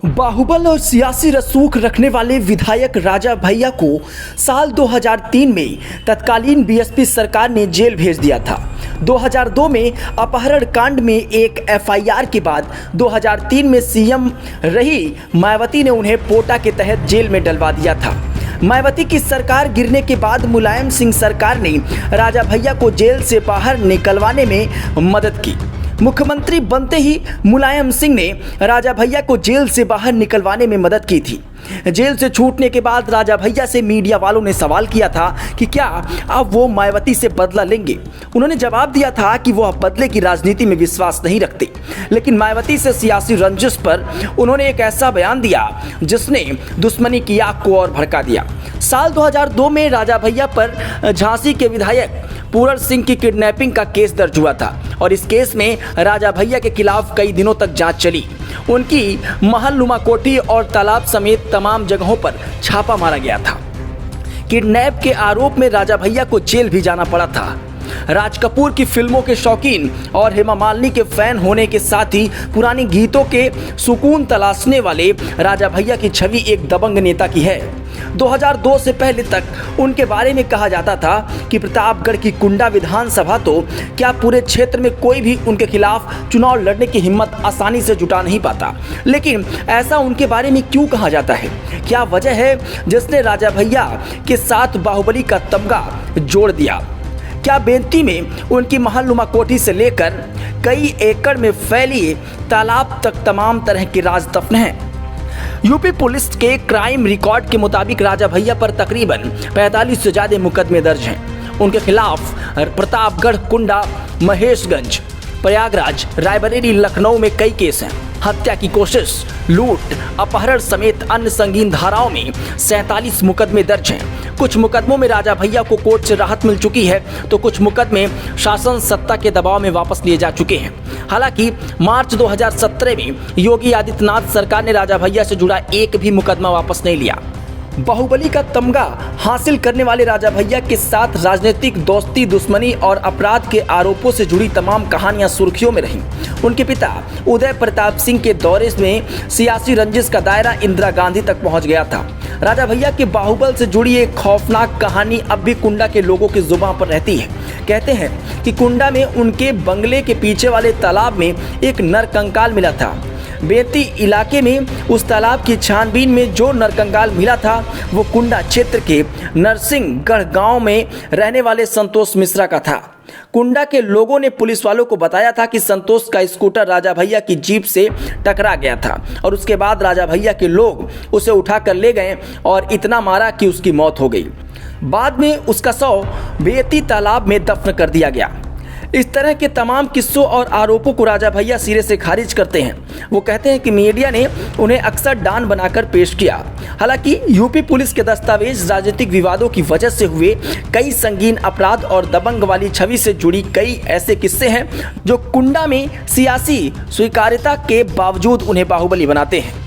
बाहुबल और सियासी रसूख रखने वाले विधायक राजा भैया को साल 2003 में तत्कालीन बीएसपी सरकार ने जेल भेज दिया था। 2002 में अपहरण कांड में एक एफआईआर के बाद 2003 में सीएम रही मायावती ने उन्हें पोटा के तहत जेल में डलवा दिया था। मायावती की सरकार गिरने के बाद मुलायम सिंह सरकार ने राजा भैया को जेल से बाहर निकलवाने में मदद की। मुख्यमंत्री बनते ही मुलायम सिंह ने राजा भैया को जेल से बाहर निकलवाने में मदद की थी। जेल से छूटने के बाद राजा भैया से मीडिया वालों ने सवाल किया था कि क्या अब वो मायावती से बदला लेंगे। उन्होंने जवाब दिया था कि वो अब बदले की राजनीति में विश्वास नहीं रखते, लेकिन मायावती से सियासी रंजिश पर उन्होंने एक ऐसा बयान दिया जिसने दुश्मनी की आग को और भड़का दिया। साल 2002 में राजा भैया पर झांसी के विधायक पूरन सिंह की किडनैपिंग का केस दर्ज हुआ था और इस केस में राजा भैया के खिलाफ कई दिनों तक जांच चली। उनकी महलनुमा कोठी और तालाब समेत तमाम जगहों पर छापा मारा गया था। किडनैप के आरोप में राजा भैया को जेल भी जाना पड़ा था। राज कपूर की फिल्मों के शौकीन और हेमा मालिनी के फैन होने के साथ ही पुरानी गीतों के सुकून तलाशने वाले राजा भैया की छवि एक दबंग नेता की है। 2002 से पहले तक उनके बारे में कहा जाता था कि प्रतापगढ़ की कुंडा विधानसभा तो क्या पूरे क्षेत्र में कोई भी उनके खिलाफ चुनाव लड़ने की हिम्मत आसानी से जुटा नहीं पाता। लेकिन ऐसा उनके बारे में क्यों कहा जाता है? क्या वजह है जिसने राजा भैया के साथ बाहुबली का तमगा जोड़ दिया? क्या बेंती में उनकी महलनुमा कोठी से लेकर कई एकड़ में फैली तालाब तक तमाम तरह के राज दफन हैं? यूपी पुलिस के क्राइम रिकॉर्ड के मुताबिक राजा भैया पर तकरीबन 45 से ज्यादा मुकदमे दर्ज हैं। उनके खिलाफ प्रतापगढ़, कुंडा, महेशगंज, प्रयागराज, रायबरेली, लखनऊ में कई केस हैं। हत्या की कोशिश, लूट, अपहरण समेत अन्य संगीन धाराओं में 47 मुकदमे दर्ज हैं। कुछ मुकदमों में राजा भैया को कोर्ट से राहत मिल चुकी है तो कुछ मुकदमे शासन सत्ता के दबाव में वापस लिए जा चुके हैं। हालांकि मार्च 2017 में योगी आदित्यनाथ सरकार ने राजा भैया से जुड़ा एक भी मुकदमा वापस नहीं लिया। बाहुबली का तमगा हासिल करने वाले राजा भैया के साथ राजनीतिक दोस्ती, दुश्मनी और अपराध के आरोपों से जुड़ी तमाम कहानियां सुर्खियों में रहीं। उनके पिता उदय प्रताप सिंह के दौरे में सियासी रंजिश का दायरा इंदिरा गांधी तक पहुंच गया था। राजा भैया के बाहुबल से जुड़ी एक खौफनाक कहानी अब भी कुंडा के लोगों की जुबान पर रहती है। कहते हैं कि कुंडा में उनके बंगले के पीछे वाले तालाब में एक नरकंकाल मिला था। बेंती इलाके में उस तालाब की छानबीन में जो नरकंकाल मिला था वो कुंडा क्षेत्र के नरसिंहगढ़ गांव में रहने वाले संतोष मिश्रा का था। कुंडा के लोगों ने पुलिस वालों को बताया था कि संतोष का स्कूटर राजा भैया की जीप से टकरा गया था और उसके बाद राजा भैया के लोग उसे उठाकर ले गए और इतना मारा कि उसकी मौत हो गई। बाद में उसका शव बेंती तालाब में दफन कर दिया गया। इस तरह के तमाम किस्सों और आरोपों को राजा भैया सिरे से खारिज करते हैं। वो कहते हैं कि मीडिया ने उन्हें अक्सर डॉन बनाकर पेश किया। हालांकि यूपी पुलिस के दस्तावेज राजनीतिक विवादों की वजह से हुए कई संगीन अपराध और दबंग वाली छवि से जुड़ी कई ऐसे किस्से हैं जो कुंडा में सियासी स्वीकार्यता के बावजूद उन्हें बाहुबली बनाते हैं।